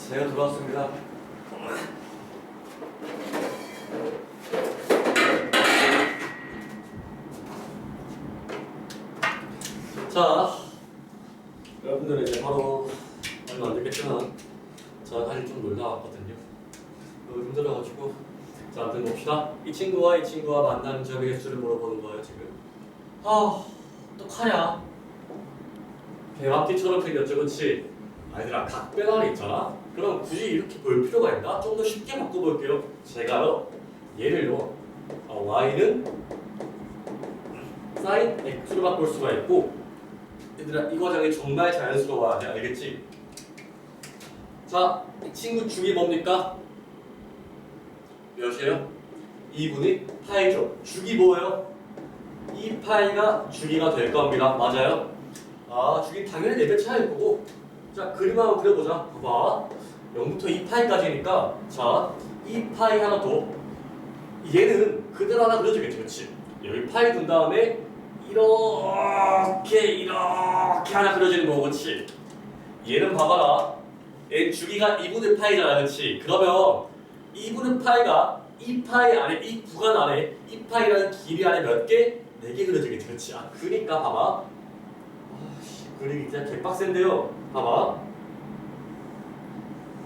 제가 돌아왔습니다. 자, 여러분들은 이제 바로 얼마 안 됐겠지만 저 사실 좀 놀다 왔거든요. 너무 힘들어가지고 자, 아무튼 봅시다. 이 친구와 만나는 점의 개수를 물어보는 거예요 지금. 어떡하냐? 배합기처럼 생겼죠, 그치? 아이들아, 각배달이 있잖아? 그럼 굳이 이렇게 볼 필요가 있나? 좀 더 쉽게 바꿔볼게요. 제가요, 얘를요, y는 sin x로 바꿀 수가 있고, 얘들아, 이 과정이 정말 자연스러워야 돼, 알겠지? 자, 이 친구 주기 뭡니까? 몇이에요? 2분의 파이죠. 주기 뭐예요? 이 파이가 주기가 될 겁니다. 맞아요? 주기 당연히 레벨 차이일 거고. 자, 그림 한번 그려보자. 봐봐. 0부터 2파이까지니까 자, 2파이 하나 더. 얘는 그대로 하나 그려주겠지, 그렇지? 여기 파이 둔 다음에 이렇게 하나 그려지는 거고, 그렇지? 얘는 봐봐라. 얘 주기가 2분의 파이잖아, 그렇지? 그러면 2분의 파이가 2파이 안에, 이 구간 안에 2파이라는 길이 안에 몇 개? 4개 그려지겠지, 그렇지? 그러니까 봐봐. 그리기 진짜 개빡센데요. 봐봐.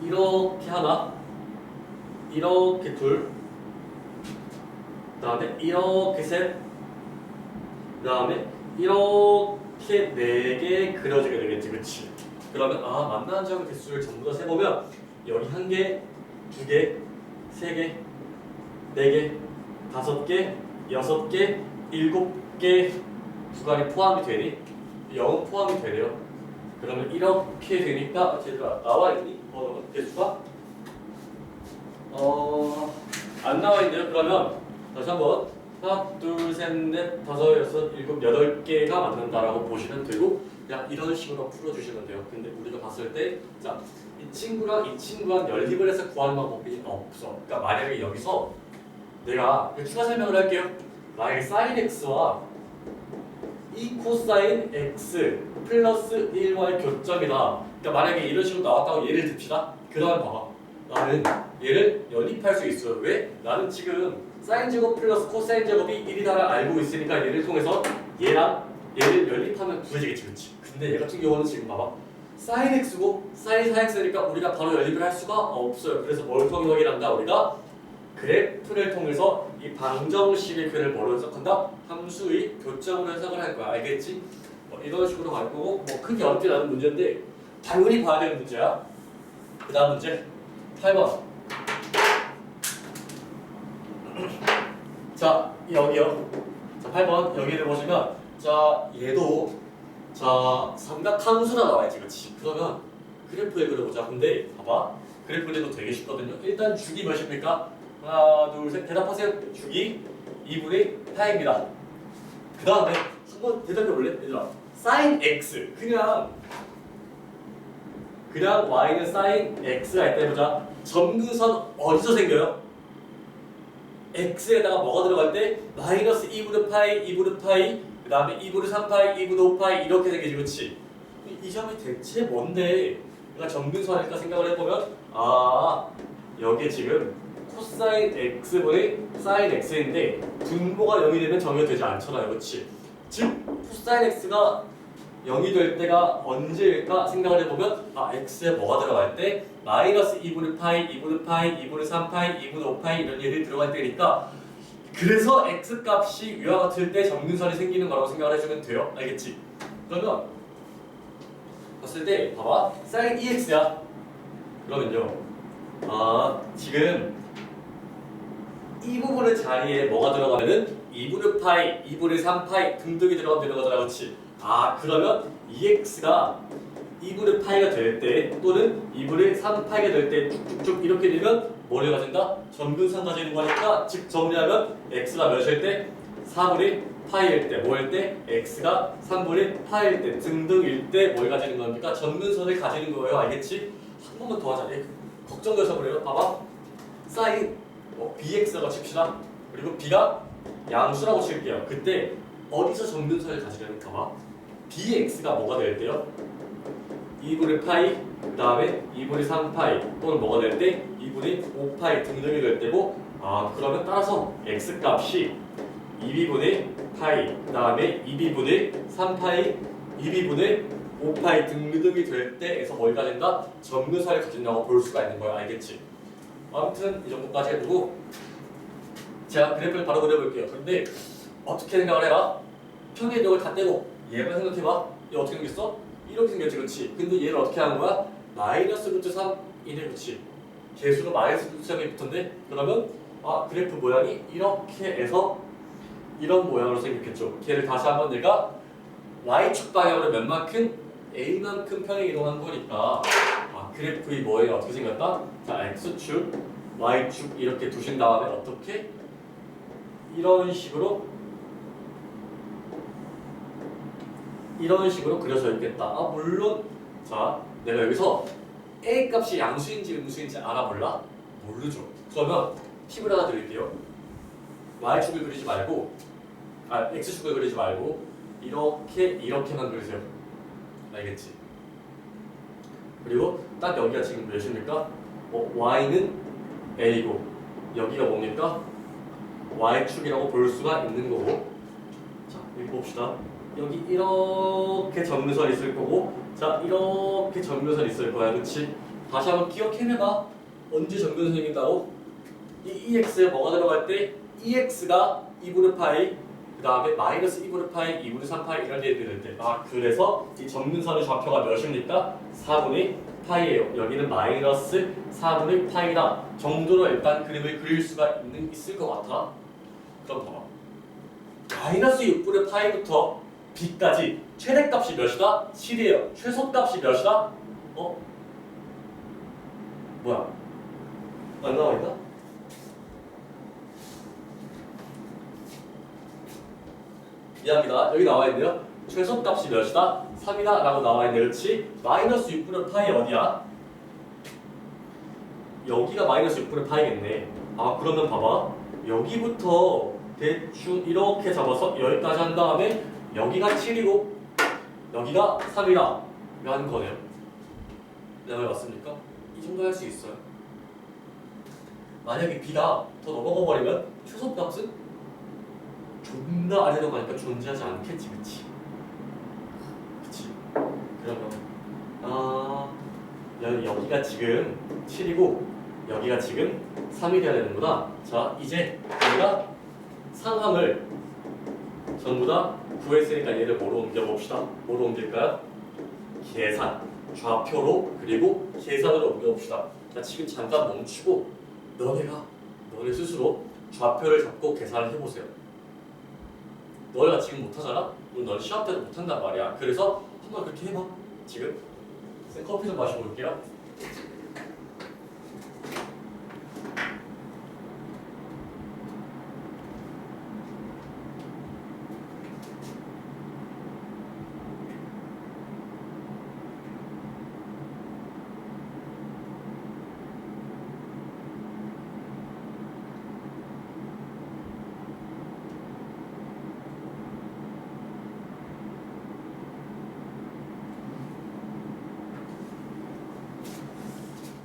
이렇게 하나, 이렇게 둘, 그 다음에 이렇게 셋, 그 다음에 이렇게 4개 그려지게 되겠지, 그치? 그러면 만나는 점의 개수를 전부 다 세보면 여기 1개, 2개, 3개, 4개, 5개, 6개, 7개 구간이 포함이 되니? 0은 포함이 되네요. 그러면 이렇게 되니까 제가 나와 있니? 개수가? 안 나와 있네요. 그러면 다시 한번 하나, 둘, 셋, 넷, 다섯, 여섯, 일곱, 8개가 맞는다라고 보시면 되고 그냥 이런 식으로 풀어주시면 돼요. 근데 우리가 봤을 때 자, 이 친구랑 연립을 해서 구하는 방법이 없어. 그러니까 만약에 여기서 내가 추가 설명을 할게요. 만약에 sin x와 이 코사인 x 플러스 1y 교점이다. 그러니까 만약에 이런 식으로 나왔다고 예를 듭시다. 그러면 봐봐. 나는 얘를 연립할 수 있어요. 왜? 나는 지금 사인 제곱 플러스 코사인 제곱이 1이다를 알고 있으니까 얘를 통해서 얘랑 얘를 연립하면 구해지겠지, 그렇지? 근데 얘 같은 경우는 지금 봐봐. 사인 x고 사인 4x니까 우리가 바로 연립을 할 수가 없어요. 그래서 뭘 통해 확인한다? 우리가 그래프를 통해서 이 방정식의 표현을 뭐로 해석한다? 함수의 교점으로 해석을 할 거야. 알겠지? 이런 식으로 갈 거고 크게 어렵지 않은 문제인데 당연히 봐야 되는 문제야. 그 다음 문제 8번. 자, 여기요. 자, 8번 여기를 보시면 자, 얘도 자, 삼각함수가 나와야지, 그렇지? 그러면 그래프에 그려보자. 근데 봐봐. 그래프 그려도 되게 쉽거든요. 일단 주기 몇입니까? 하나, 둘, 셋. 대답하세요. 주기 2분의 파입니다. 그 다음에 한번 대답해 볼래? 얘들아. sin x. 그냥 y는 sin x가 있다 해보자. 점근선 어디서 생겨요? x에다가 뭐가 들어갈 때? 마이너스 2분의 파이, 2분의 파이, 그 다음에 2분의 3파이, 2분의 5파이 이렇게 생기지, 그렇지? 이 점이 대체 뭔데? 그러니까 점근선일까 생각을 해보면 여기에 지금 코사인 x분의 사인 x인데 분모가 0이 되면 정의가 되지 않잖아요, 그렇지? 즉 코사인 x가 0이 될 때가 언제일까 생각을 해보면 x에 뭐가 들어갈 때? 마이너스 2분의 파이, 2분의 파이, 2분의 3파이, 2분의 5파이 이런 얘들이 들어갈 때니까 그래서 x 값이 위와 같을 때 점근선이 생기는 거라고 생각을 해주면 돼요. 알겠지? 그러면 봤을 때 봐봐 sin 2x야. 그러면요 지금 이 부분의 자리에 뭐가 들어가면은 2분의 파이, 2분의 3파이 등등이 들어가면 되는 거잖아, 그렇지? 그러면 2x가 2분의 파이가 될 때 또는 2분의 3파이가 될 때 쭉쭉쭉 이렇게 되면 뭐를 가진다? 점근선 가지는 거니까 즉 정리하면 x가 몇일 때? 4분의 파이일 때, 뭐일 때? x가 3분의 파이일 때 등등일 때 뭘 가지는 겁니까? 점근선을 가지는 거예요. 알겠지? 한 번만 더 하자. 걱정돼서 그래요. 봐봐. 사인 bx라고 칩시다. 그리고 b가 양수라고 칠게요. 그때 어디서 점근선을 가지려는 봐봐. bx가 뭐가 될 때요? 2분의 파이 그 다음에 2분의 3파이 또는 뭐가 될 때 2분의 5파이 등등이 될 때고 그러면 따라서 x값이 2b분의 파이 그 다음에 2b분의 3파이 2b분의 5파이 등등이 될 때에서 뭐가 된다? 점근선을 가진다고 볼 수가 있는 거야. 알겠지? 아무튼 이 정도까지 해두고 제가 그래프를 바로 그려볼게요. 근데 어떻게 생각을 해라? 평행이동을 다 떼고 얘만 생각해봐. 얘 어떻게 생겼어? 이렇게 생겼지, 그렇지? 근데 얘를 어떻게 하는 거야? 마이너스 루트 3이네, 그렇지? 개수로 마이너스 루트 3이 붙었네? 그러면 그래프 모양이 이렇게 해서 이런 모양으로 생겼겠죠. 걔를 다시 한번 내가 y축 방향으로 몇 만큼? a만큼 평행 이동한 거니까 그래프의 뭐예요? 어떻게 생겼다? 자, x축, y축 이렇게 두신 다음에 어떻게? 이런 식으로 그려져 있겠다. 물론 자, 내가 여기서 a 값이 양수인지 음수인지 알아 몰라? 모르죠. 그러면 팁을 하나 드릴게요. y축을 그리지 말고 x축을 그리지 말고 이렇게만 그리세요. 알겠지? 그리고 딱 여기가 지금 몇입니까? y는 a고 여기가 뭡니까? y축이라고 볼 수가 있는 거고. 자, 여기 봅시다. 여기 이렇게 점근선 있을 거고, 자 이렇게 점근선 있을 거야, 그렇지? 다시 한번 기억해내봐. 언제 점근선 생긴다고? 이 EX에 뭐가 들어갈 때 EX가 2분의 파이, 그 다음에 마이너스 2분의 파이, 2분의 3파이 이런 데 들 때. 그래서 이 점근선의 좌표가 몇입니까? 4분의 파이예요. 여기는 마이너스 4분의 파이다 정도로 일단 그림을 그릴 수가 있을 것 같아. 그럼 봐봐. 마이너스 6분의 파이부터 b까지 최대값이 몇이다? 7이에요. 최소값이 몇이다? 뭐야? 안 나와 있나? 미안합니다. 여기 나와 있네요. 최소값이 몇이다? 3이다 라고 나와 있네. 그렇지? 마이너스 6분의 파이 어디야? 여기가 마이너스 6분의 파이겠네. 그러면 봐봐. 여기부터 대충 이렇게 잡아서 여기까지 한 다음에 여기가 7이고 여기가 3이라 라는 거네요. 내 말 맞습니까? 이 정도 할 수 있어요. 만약에 b가 더 넘어가 버리면 최소값은 존나 아래로 가니까 존재하지 않겠지, 그치? 그치? 그러면 여기가 지금 7이고 여기가 지금 3이 돼야 되는구나. 자, 이제 우리가 상황을 전부 다 구했으니까 얘를 뭐로 옮겨봅시다. 뭐로 옮길까요? 계산, 좌표로 그리고 계산으로 옮겨봅시다. 자, 지금 잠깐 멈추고 너네 스스로 좌표를 잡고 계산을 해보세요. 너네가 지금 못하잖아? 그럼 넌 시험 때도 못한단 말이야. 그래서 한번 그렇게 해봐. 지금 쌤 커피 좀 마시고 올게요.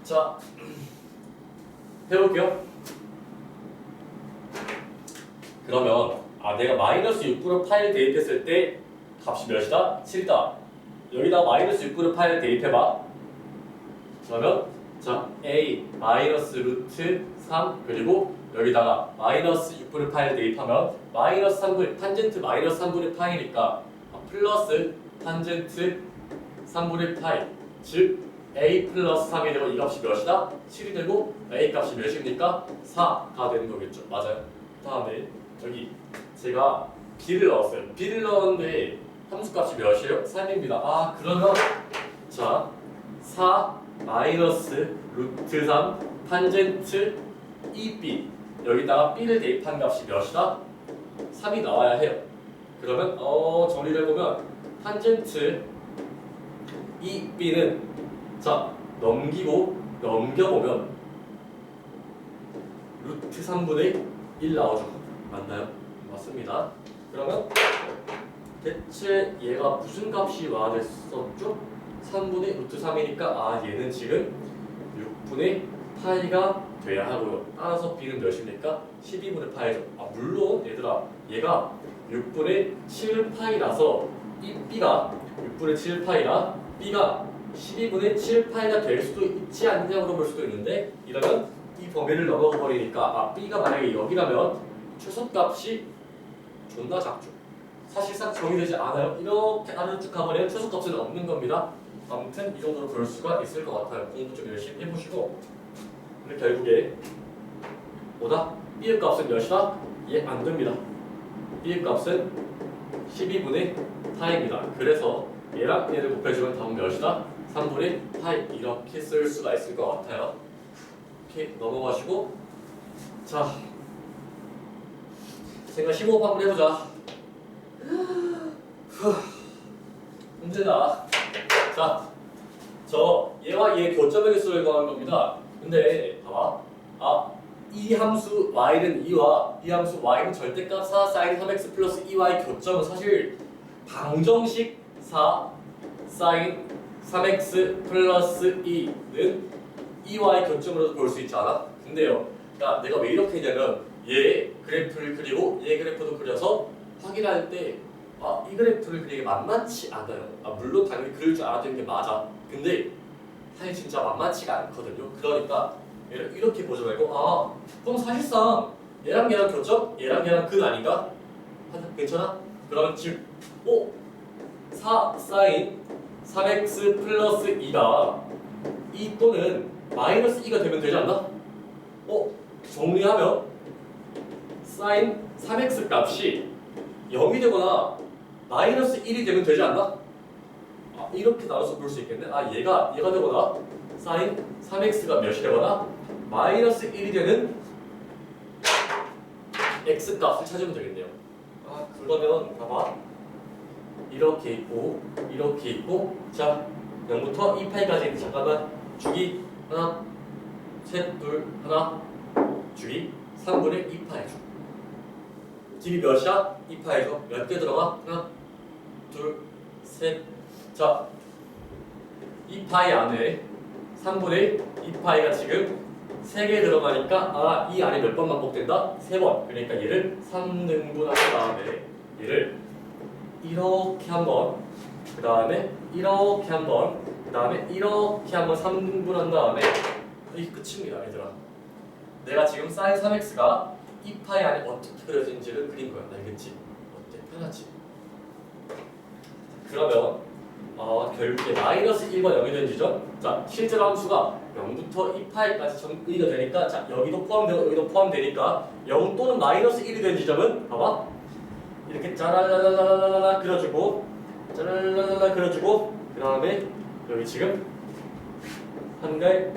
자, 해볼게요. 그러면 내가 마이너스 6분의 파이를 대입했을 때 값이 몇이다? 7이다. 여기다 마이너스 6분의 파이를 대입해봐. 그러면 자, a 마이너스 루트 3 그리고 여기다가 마이너스 6분의 파이를 대입하면 마이너스 3분 탄젠트 마이너스 3분의 파이니까 플러스 탄젠트 3분의 파이 즉 a 플러스 3이 되고 이 값이 몇이다? 7이 되고 a 값이 몇입니까? 4가 되는 거겠죠. 맞아요. 다음에 여기 제가 b를 넣었어요. b를 넣었는데 함수값이 몇이에요? 3입니다. 그러면 자 4 마이너스 루트 3 탄젠트 2b 여기다가 b를 대입한 값이 몇이다? 3이 나와야 해요. 그러면 정리를 해보면 탄젠트 2b는 자 넘겨보면 루트 3분의 1 나오죠. 맞나요? 맞습니다. 그러면 대체 얘가 무슨 값이 와야 됐었죠? 3분의 루트 3이니까 아 얘는 지금 6분의 파이가 돼야 하고요. 따라서 b는 몇입니까? 12분의 파이죠. 아 물론 얘들아 얘가 6분의 7파이라서 이 b가 6분의 7파이라 b가 12분의 7파이가 될 수도 있지 않냐고 물어볼 수도 있는데 이러면 이 범위를 넘어가 버리니까 아 b가 만약에 여기라면 최소값이 존나 작죠. 사실상 정의되지 않아요. 이렇게 아래로 쭉 가버리면 최소값은 없는 겁니다. 아무튼 이 정도로 볼 수가 있을 것 같아요. 공부 좀 열심히 해보시고 근데 결국에 뭐다? b의 값은 몇이다? 예, 안 됩니다. b의 값은 12분의 파이입니다. 그래서 얘랑 얘를 곱해주면 답은 몇이다? 3분의 파이 이렇게 쓸 수가 있을 것 같아요. 이렇게 넘어가시고 자 생각 15번 한번 해보자. 문제다. 자, 저 얘와 얘의 교점의 개수를 구하는 겁니다. 근데 봐봐. 아, 이 함수 y는 2와 이 함수 y는 절대값 4 sin 3x 플러스 2y 교점은 사실 방정식 4 sin 3x 플러스 2는 2y 교점으로도 볼 수 있지 않아? 근데요. 그러니까 내가 왜 이렇게 했냐면 얘 그래프를 그리고 얘 그래프도 그려서 확인할 때 아, 이 그래프를 그리기 만만치 않아요. 아, 물론 당연히 그릴 줄 알아야 되는 게 맞아. 근데 사실 진짜 만만치가 않거든요. 그러니까 얘를 이렇게 보지 말고 아, 그럼 사실상 얘랑 얘랑 교점? 얘랑 얘랑 근 아닌가? 괜찮아? 그러면 지금 4 sin 3x 플러스 2가 2 또는 마이너스 2가 되면 되지 않나? 정리하면 sin 3x 값이 0이 되거나 마이너스 1이 되면 되지 않나? 아, 이렇게 나눠서 볼 수 있겠네. 아 얘가 되거나 sin 3x가 몇이 되거나 마이너스 1이 되는 x 값을 찾으면 되겠네요. 아 그러면 봐봐. 이렇게 있고 이렇게 있고 자 0부터 2파이까지 있는데 잠깐만 주기 하나 셋 둘 하나 주기 3분의 2파이죠. 길이 몇이야? 2파이죠. 몇 개 들어가? 하나 둘 셋. 자 2파이 안에 3분의 2파이가 지금 3개 들어가니까 아 이 안에 몇 번 반복된다? 3번. 그러니까 얘를 3등분한 다음에 얘를 이렇게 한번 그 다음에 이렇게 한번 그 다음에 이렇게 한번 3등분한 다음에 이게 끝입니다 얘들아. 내가 지금 sin 3x가 2파이 안에 어떻게 그려진지를 그린 거야. 알겠지? 어때? 편하지? 그러면 결국에 마이너스 1과 0이 된 지점 자 실제로 함수가 0부터 2파이까지 정의가 되니까 자 여기도 포함되고 여기도 포함되니까 0 또는 마이너스 1이 된 지점은 봐봐 이렇게 짜라라라라라라 그려주고 짜라라라라 그려주고 그 다음에 여기 지금 한 개,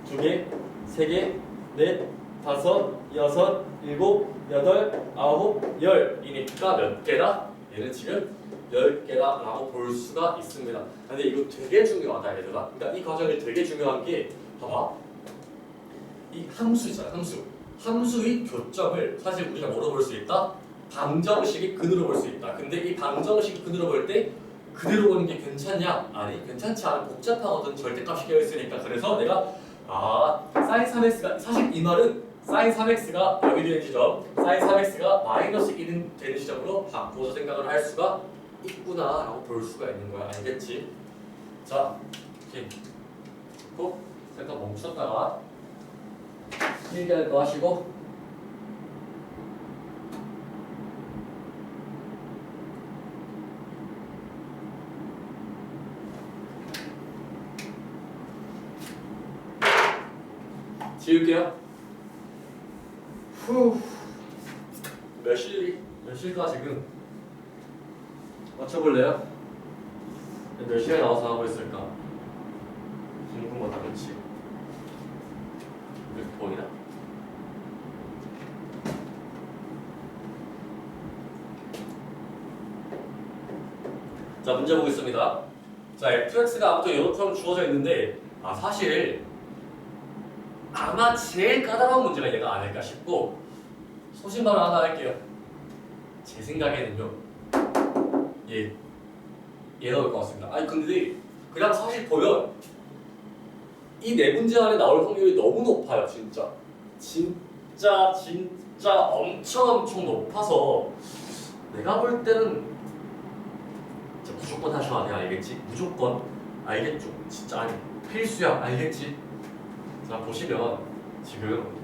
두 개, 세 개, 넷, 다섯, 여섯, 일곱, 여덟, 아홉, 열이니까 몇 개다? 얘는 지금 10개다 라고 볼 수가 있습니다. 근데 이거 되게 중요하다 얘들아. 그러니까 이 과정이 되게 중요한 게 봐봐 이 함수 있잖아 함수의 교점을 사실 우리가 뭐로 볼 수 있다? 방정식이 근으로 볼 수 있다. 근데 이 방정식이 근으로 볼 때 그대로 보는 게 괜찮냐? 아니 괜찮지 않아. 복잡하거든. 절대값이 껴있으니까. 그래서 내가 sin 3x가 사실 이 말은 sin 3x가 여기 되는 지점 sin 3x가 마이너스 1이 되는 지점으로 바꿔서 생각을 할 수가 있구나 라고 볼 수가 있는 거야. 알겠지? 자 이렇게 좋고 잠깐 멈췄다가 길게 할 거 하시고 지울게요. 몇 실까 지금? 맞춰볼래요? 몇 시에 나와서 하고 있을까? 궁금하다, 그렇지? 이렇게 보이나? 자, 문제 보겠습니다. 자, fx가 아무튼 이렇게 주어져 있는데 사실 아마 제일 까다로운 문제가 얘가 아닐까 싶고 소신발언 하나 할게요. 제 생각에는요 얘 나올 것 같습니다. 아니 근데 그냥 사실 보면 이 네 문제 안에 나올 확률이 너무 높아요. 진짜 엄청 높아서 내가 볼 때는 진짜 무조건 하셔야 돼. 알겠지? 무조건. 알겠죠? 진짜 아니 필수야. 알겠지? 자 보시면 지금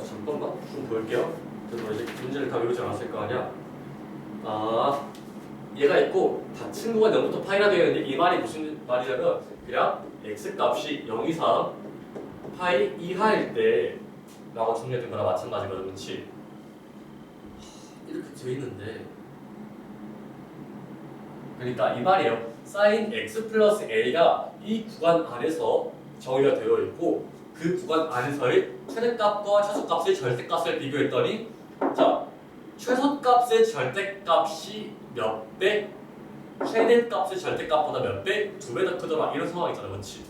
잠깐만 좀 볼게요. 그래서 이제 문제를 다 외우지 않았을 거 아니야. 얘가 있고 다 친구가 0부터 파이라 되어 있는데 이 말이 무슨 말이냐면 그냥 x 값이 0 이상 파이 이하일 때 라고 정리된 거랑 마찬가지거든. 그렇지? 이렇게 돼 있는데 그러니까 이 말이에요. sin x 플러스 a가 이 구간 안에서 정의가 되어 있고 그 구간 안에서의 최대값과 최소값의 절대값을 비교했더니 자 최소값의 절대값이 몇 배, 최대값의 절대값보다 몇 배, 2배 더 크더라 이런 상황이잖아. 그렇지?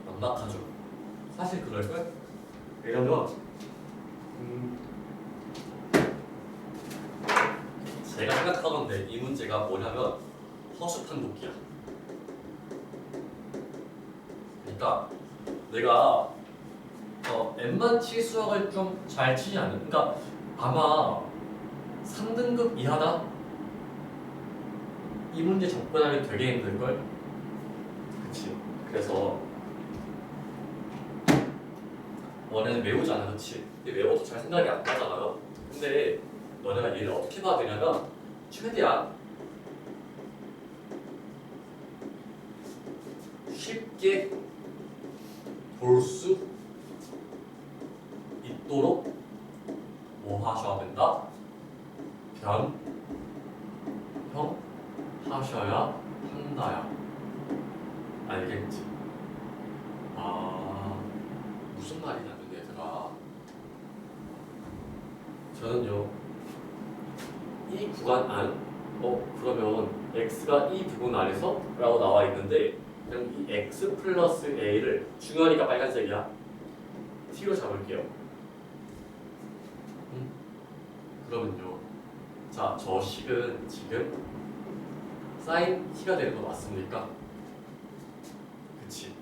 막막하죠. 사실 그럴걸? 왜냐면 제가 생각하건데 이 문제가 뭐냐면 허수판독기야. 그러니까 내가 웬만치 수학을 좀 잘 치지 않는, 그러니까 아마 3등급 이하다? 이 문제 접근하기 되게 힘들걸? 그치? 그래서 원래는 외우잖아. 그치? 근데 외워도 잘 생각이 안 나잖아요. 근데 너네가 얘를 어떻게 봐야 되냐면 최대한 쉽게 볼 수 있도록 뭐 하셔야 된다? 변형하셔야 한다야. 알겠지? 무슨 말이냐면 얘들아, 저는요 이 구간 안 그러면 x가 이 부분 안에서 라고 나와 있는데 그럼 이 x 플러스 a를 중요하니까 빨간색이야. t로 잡을게요. 그러면요 자 저 식은 지금 sin t가 되는 거 맞습니까? 그치?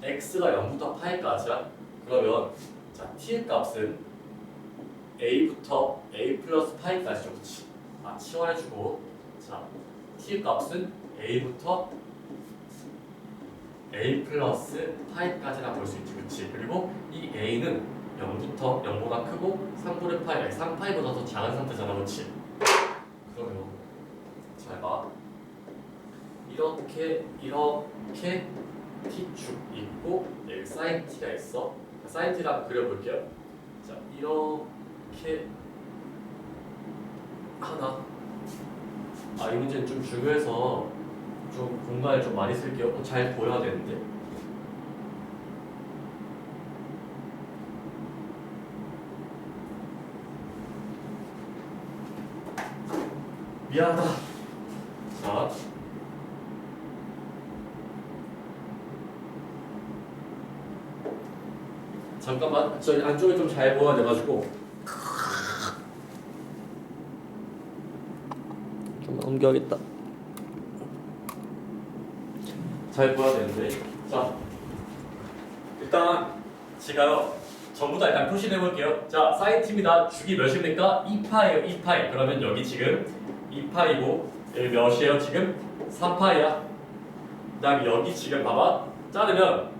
x가 0부터 파이까지야. 그러면 자 t의 값은 a부터 a 플러스 파이까지죠. 그치? 치환해주고 자 t의 값은 a부터 a 플러스 파이까지나 볼 수 있지. 그치? 그리고 이 a는 0부터 0보다 크고 3분의 파이, 3파이보다 더 작은 상태잖아. 그치? 그러면 잘 봐. 이렇게 t축 있고 여기 sin t가 있어. sin t를 한번 그려볼게요. 자 이렇게 하나. 이 문제는 좀 중요해서 좀 공간을 좀 많이 쓸게요. 잘 보여야 되는데. 미안하다. 자. 잠깐만, 저 안쪽에 좀 잘 보여야 돼가지고 좀 넘겨야겠다. 잘 보여야 되는데. 자, 일단 제가요 전부 다 일단 표시를 해볼게요. 자, 사인 t입니다. 주기 몇입니까? 2파이에요. 2파이. 그러면 여기 지금 2파이고 여기 몇이에요? 지금 3파이야. 그 다음에 여기 지금 봐봐. 자르면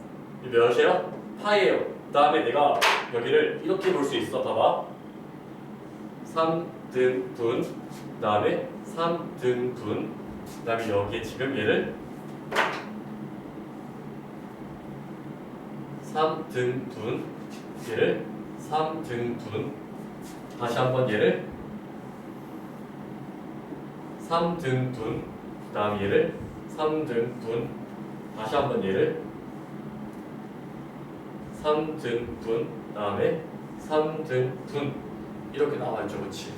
몇이에요? 파이에요. 그 다음에 내가 여기를 이렇게 볼 수 있어. 봐봐. 3등분, 그 다음에 3등분, 그 다음에 여기에 지금 얘를 3등분, 얘를 3등분, 다시 한번 얘를 3등분, 그 다음 얘를 3등분, 다시 한번 얘를 3등분, 그 다음에 3등분 이렇게 나와있죠. 그치?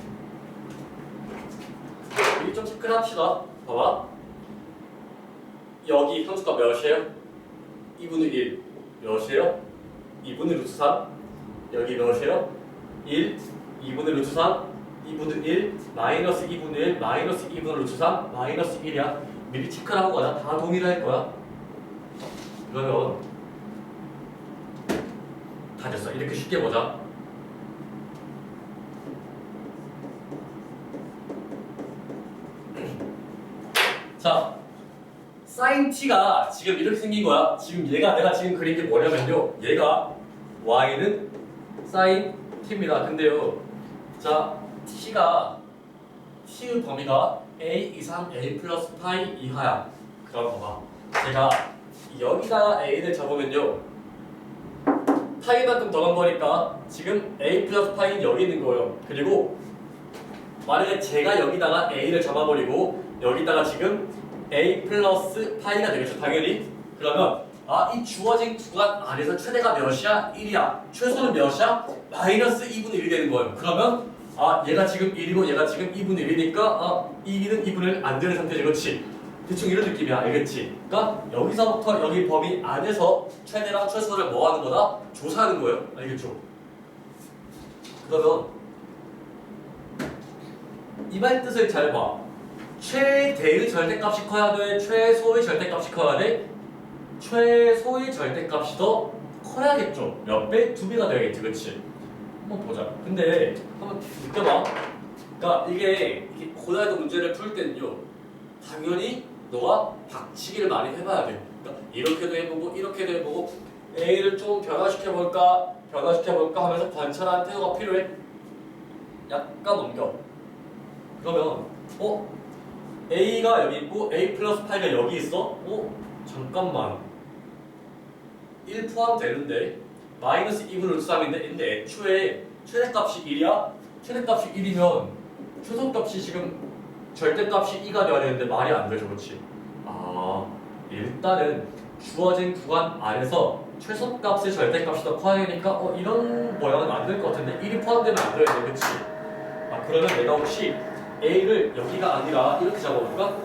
여기 좀 체크합시다. 봐봐. 여기 함수가 몇이에요? 2분의 1 몇이에요? 2분의 루트 3. 여기 몇이에요? 1 2분의 루트 3 2분의 1 마이너스 2분의 1 마이너스 2분의 루트 3 마이너스 1이야. 미리 체크를 하고 가자. 다 동일할 거야. 그러면 다 됐어. 이렇게 쉽게 보자. 자, 사인 t가 지금 이렇게 생긴 거야. 지금 내가 지금 그린 게 뭐냐면요. 얘가 y는 사인 t입니다. 근데요. 자, t의 범위가 a 이상 a 플러스 파이 이하야. 그럼 봐봐. 제가 여기다가 a를 잡으면요. 파이만큼 더 간 거니까 지금 a 플러스 파이는 여기 있는 거예요. 그리고 만약에 제가 여기다가 a를 잡아버리고 여기다가 지금 a 플러스 파이가 되겠죠. 당연히. 그러면 이 주어진 구간 안에서 최대가 몇이야? 1이야. 최소는 몇이야? 마이너스 2분의 1이 되는 거예요. 그러면 얘가 지금 1이고 얘가 지금 2분의 1이니까 2는 2분의 1 안 되는 상태지. 그렇지? 대충 이런 느낌이야. 알겠지? 그러니까 여기서부터 여기 범위 안에서 최대랑 최소를 뭐 하는 거다? 조사하는 거예요. 알겠죠? 그러면 이 말 뜻을 잘 봐. 최대의 절대값이 커야 돼? 최소의 절대값이 커야 돼? 최소의 절대값이 더 커야겠죠. 몇 배? 2배가 돼야겠지. 그치? 한번 보자. 근데 한번 느껴봐. 그러니까 이게 고등학교 문제를 풀 때는요. 당연히 너가 박치기를 많이 해봐야 돼. 그러니까 이렇게도 해보고 이렇게도 해보고 A를 좀 변화시켜볼까 하면서 관찰하는 태도가 필요해. 약간 넘겨. 그러면 A가 여기 있고 A 플러스 파이가 여기 있어? 잠깐만 1 포함되는데 마이너스 2분의 루트 3인데 근데 애초에 최대값이 1이야? 최대값이 1이면 최소값이 지금 절대값이 2가 돼야 되는데 말이 안 되죠. 그렇지? 일단은 주어진 구간 안에서 최소값의 절대값이 더 커야 되니까 이런 모양은 안 될 것 같은데 1이 포함되면 안 돼야 돼. 그치? 그러면 내가 혹시 A를 여기가 아니라 이렇게 잡아볼까?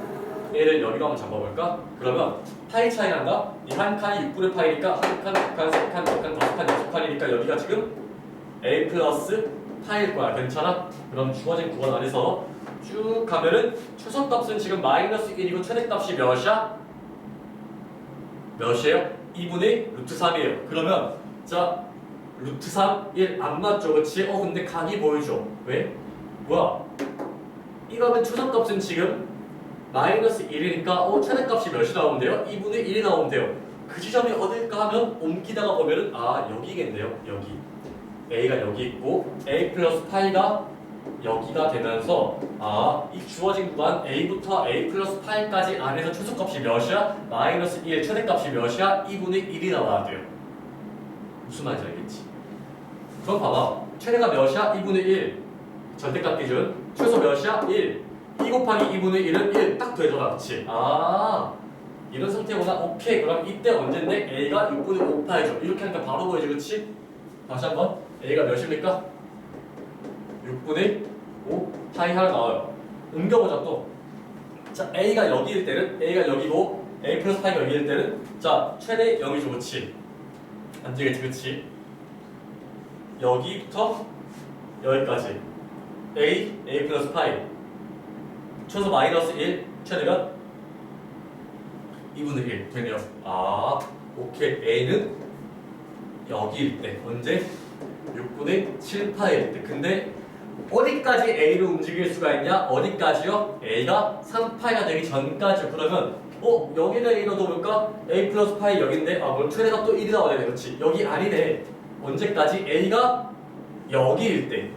A를 여기로 한번 잡아볼까? 그러면 파이 차이 난다? 이 한 칸이 6분의 파이니까 한 칸, 두 칸, 세 칸, 네 칸, 다섯 칸, 여섯 칸이니까 여기가 지금 A 플러스 파이일 거야. 괜찮아? 그럼 주어진 구간 안에서 쭉 가면은 최소값은 지금 마이너스 1이고 최대값이 몇이야? 몇이에요? 2분의 루트 3이에요. 그러면 자 루트 3, 1 안 맞죠? 그치? 근데 각이 보이죠? 왜? 뭐야? 이러면 최소값은 지금 마이너스 1이니까 최대값이 몇이 나오면 돼요? 2분의 1이 나오면 돼요. 그 지점이 어딜까 하면 옮기다가 보면은 여기겠네요. 여기 A가 여기 있고 A 플러스 파이가 여기가 되면서 이 주어진 구간 A부터 A 플러스 파이까지 안에서 최소값이 몇이야? 마이너스 1 최대값이 몇이야? 2분의 1이 나와야 돼요. 무슨 말인지 알겠지? 그럼 봐봐 최대가 몇이야? 2분의 1 절대값 기준 최소 몇이야? 1 2 곱하기 2분의 1은 1 딱 되더라. 그치? 이런 상태구나. 오케이. 그럼 이때 언젠데 A가 6분의 5파이죠. 이렇게 하니까 바로 보이지. 그치? 다시 한번 A가 몇입니까? 6분의 5파이 하나 나와요. 옮겨보자 또. 자 A가 여기일 때는 A가 여기고 A 플러스 파이가 여기일 때는 자 최대 0이죠. 그치? 안 되겠지. 그치? 여기부터 여기까지 A 플러스 파이 최소 마이너스 1 최대면 2분의 1 되네요. 오케이. A는 여기일 때 언제? 6분의 7파일 때. 근데 어디까지 A를 움직일 수가 있냐? 어디까지요? A가 3파이가 되기 전까지. 그러면 여기는 A로 둬볼까? A 플러스 파이 여기인데 그럼 최대가 또 1이 나와야 돼. 그렇지? 여기 아니네. 언제까지? A가 여기일 때.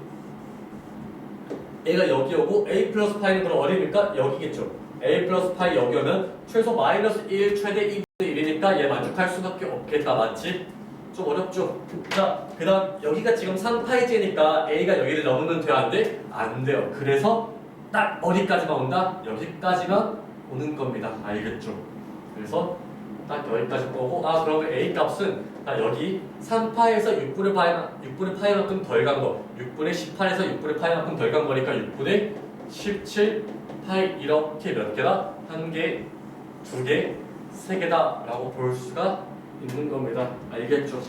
A가 여기 오고 A 플러스 파이는 그럼 어디입니까? 여기겠죠. A 플러스 파이 여기 오면 최소 마이너스 1 최대 2분의 1이니까 얘 만족할 수밖에 없겠다. 맞지? 좀 어렵죠? 자, 그 다음 여기가 지금 3파이제니까 A가 여기를 넘으면 돼야 안 돼? 안 돼요. 그래서 딱 어디까지만 온다? 여기까지만 오는 겁니다. 알겠죠? 그래서 딱 여기까지 거고 그러면 A 값은 여기 3파에서 6분의 파이만큼 덜 간 거 6분의 18에서 6분의 파이만큼 덜 간 거니까 6분의 17파이 이렇게 몇 개다? 1개, 2개, 3개다 라고 볼 수가 있는 겁니다. 알겠죠?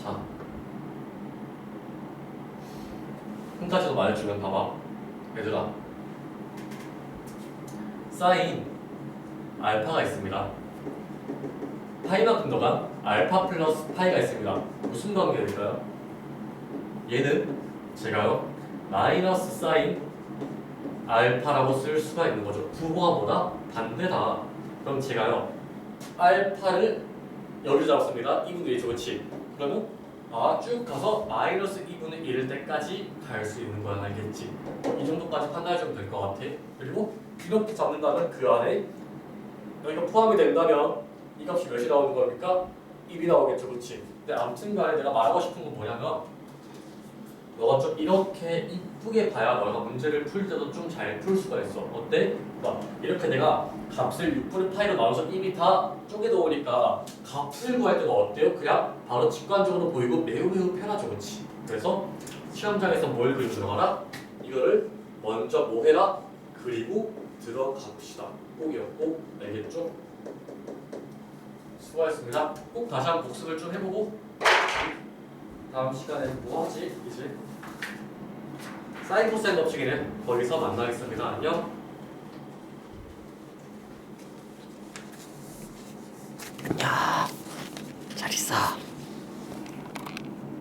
자 봅시다. 사인 알파가 있습니다. 파이만큼 더가 알파 플러스 파이가 있습니다. 무슨 관계일까요? 얘는 제가요 마이너스 사인 알파라고 쓸 수가 있는 거죠. 부호가 뭐다? 반대다. 그럼 제가요 알파를 여기로 잡았습니다. 2분의 1 좋지. 그러면 쭉 가서 마이너스 2분의 1일 때까지 갈 수 있는 거야. 알겠지? 이 정도까지 판단해주면 될 것 같아. 그리고 이렇게 잡는다면 그 안에 여기가 포함이 된다면 이 값이 몇이 나오는 겁니까? 1이 나오겠죠. 그렇지? 근데 아무튼 간에 내가 말하고 싶은 건 뭐냐면 너가 좀 이렇게 이쁘게 봐야 너가 문제를 풀 때도 좀 잘 풀 수가 있어. 어때? 봐. 이렇게 내가 값을 6분의 파이로 나눠서 이미 다 쪼개도 오니까 값을 구할 때도 어때요? 그냥 바로 직관적으로 보이고 매우 편하죠. 그렇지? 그래서 시험장에서 뭘 그리고 들어가라? 이거를 먼저 뭐 해라? 그리고 들어가 봅시다. 꼭이었고 알겠죠? 수고하셨습니다. 꼭 다시 한번 복습을 좀 해보고 다음 시간에 뭐 하지? 이제 사인 코사인 법칙에는 거기서 만나겠습니다. 안녕.